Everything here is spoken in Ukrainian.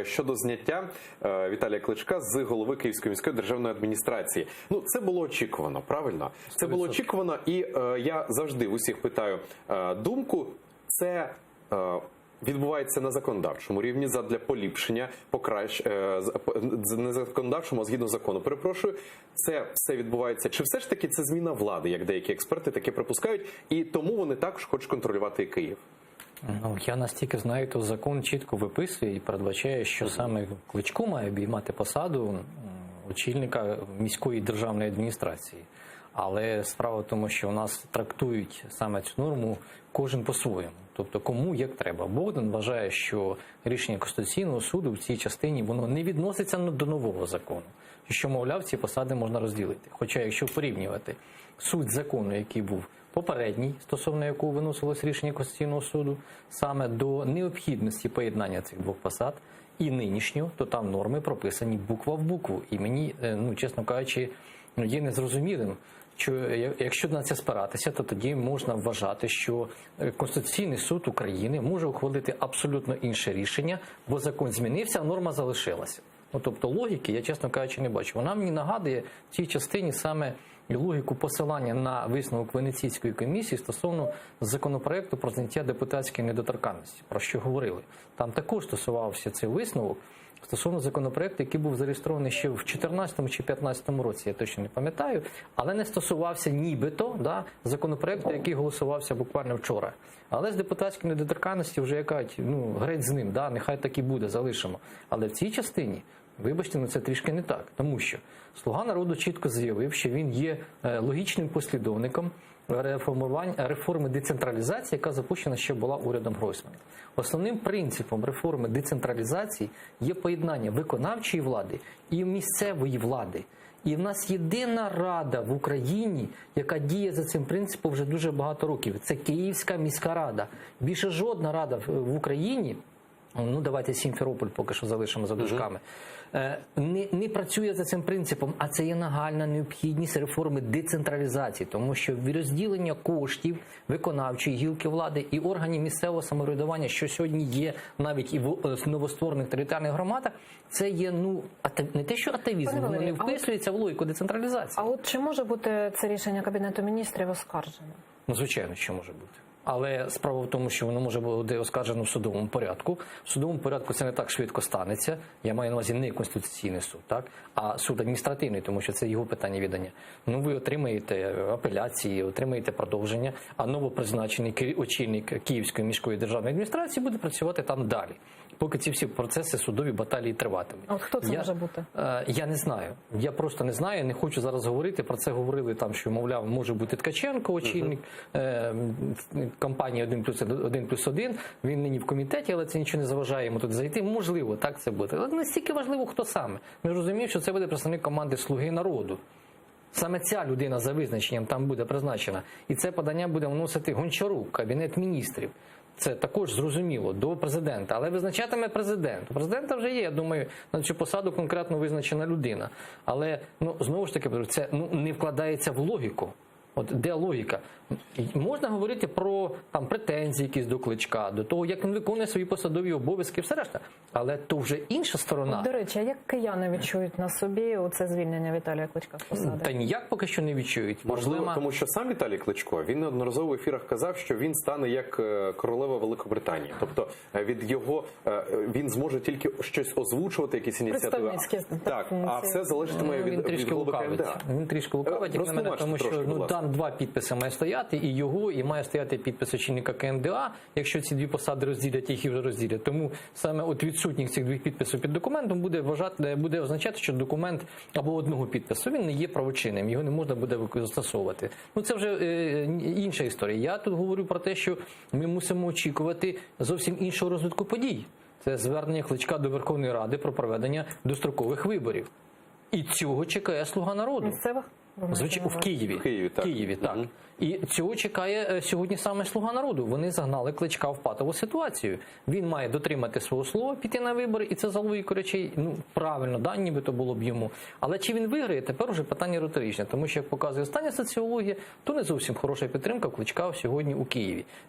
щодо зняття Віталія Кличка з голови Київської міської державної адміністрації. Ну, це було очікувано, правильно? Це було очікувано, і я завжди в усіх питаю думку. Це відбувається на законодавчому рівні задля поліпшення, не законодавчому, а згідно закону. Перепрошую, це все відбувається. Чи все ж таки це зміна влади, як деякі експерти таке припускають, і тому вони також хочуть контролювати і Київ? Ну, я настільки знаю, то закон чітко виписує і передбачає, що саме Кличко має обіймати посаду очільника міської державної адміністрації. Але справа в тому, що у нас трактують саме цю норму кожен по-своєму. Тобто кому як треба. Богдан вважає, що рішення Конституційного суду в цій частині воно не відноситься до нового закону. Що, мовляв, ці посади можна розділити. Хоча, якщо порівнювати суть закону, який був попередній, стосовно якого виносилось рішення Конституційного суду, саме до необхідності поєднання цих двох посад, і нинішнього, то там норми прописані буква в букву. І мені, чесно кажучи, є незрозумілим, що якщо на це спиратися, то тоді можна вважати, що Конституційний суд України може ухвалити абсолютно інше рішення, бо закон змінився, а норма залишилася. Ну, тобто логіки я, чесно кажучи, не бачу. Вона мені нагадує в цій частині саме логіку посилання на висновок Венеційської комісії стосовно законопроекту про зняття депутатської недоторканності, про що говорили. Там також стосувався цей висновок стосовно законопроекту, який був зареєстрований ще в 2014 чи 2015 році, я точно не пам'ятаю, але не стосувався нібито законопроекту, який голосувався буквально вчора. Але з депутатської недоторканності вже якась, греть з ним, нехай так і буде, залишимо. Але в цій частині, вибачте, це трішки не так, тому що «Слуга народу» чітко заявив, що він є логічним послідовником реформи децентралізації, яка запущена ще була урядом Гройсмана. Основним принципом реформи децентралізації є поєднання виконавчої влади і місцевої влади. І в нас єдина рада в Україні, яка діє за цим принципом вже дуже багато років. Це Київська міська рада. Більше жодна рада в Україні, давайте Сімферополь поки що залишимо за дужками, не працює за цим принципом, а це є нагальна необхідність реформи децентралізації, тому що розділення коштів виконавчої гілки влади і органів місцевого самоврядування, що сьогодні є навіть і в новостворених територіальних громадах, це є, не те, що атавізм, воно не вписується в логіку децентралізації. А от чи може бути це рішення Кабінету міністрів оскаржено? Звичайно, що може бути. Але справа в тому, що воно може бути оскаржено в судовому порядку. В судовому порядку це не так швидко станеться. Я маю на увазі не Конституційний суд, а суд адміністративний, тому що це його питання віддання. Ви отримаєте апеляції, отримаєте продовження, а новопризначений очільник Київської міської державної адміністрації буде працювати там далі, поки ці всі процеси судові баталії триватимуть. А от хто це може бути? Я не знаю. Я просто не знаю, не хочу зараз говорити. Про це говорили там, що, мовляв, може бути Ткаченко, очільник компанії 1+1. Він нині в комітеті, але це нічого не заважає йому тут зайти. Можливо, так це буде. Але настільки важливо, хто саме. Ми розуміємо, що це буде представник команди «Слуги народу». Саме ця людина за визначенням там буде призначена. І це подання буде вносити Гончарук, Кабінет міністрів. Це також зрозуміло, до президента. Але визначатиме президент. У президента вже є, я думаю, на цю посаду конкретно визначена людина. Але, знову ж таки, це не вкладається в логіку. От де логіка? Можна говорити про претензії якісь до Кличка, до того, як він виконує свої посадові обов'язки, все решта. Але то вже інша сторона. До речі, а як кияни відчують на собі оце звільнення Віталія Кличка з посади? Та ніяк поки що не відчують. Можливо, тому що сам Віталій Кличко, він неодноразово в ефірах казав, що він стане як королева Великобританії. Тобто від його, він зможе тільки щось озвучувати, якісь ініціативи. Так, а все залежатиме від голови КМДА. Він трішки лукавить, тому що там два підписи має стояти, і його, і має стояти підпис очільника КМДА, якщо ці дві посади розділять, їх і вже розділять. Тому саме відсутність цих двох підписів під документом буде означати, що документ або одного підпису, він не є правочинним, його не можна буде застосовувати. Це вже інша історія. Я тут говорю про те, що ми мусимо очікувати зовсім іншого розвитку подій. Це звернення Кличка до Верховної Ради про проведення дострокових виборів. І цього чекає «Слуга народу». Місцевих? Звичайно, в Києві, так. І цього чекає сьогодні саме «Слуга народу». Вони загнали Кличка в патову ситуацію. Він має дотримати свого слова, піти на вибори, і це за логікою речей, правильно, нібито було б йому. Але чи він виграє, тепер уже питання риторичне. Тому що, як показує остання соціологія, то не зовсім хороша підтримка Кличка сьогодні у Києві.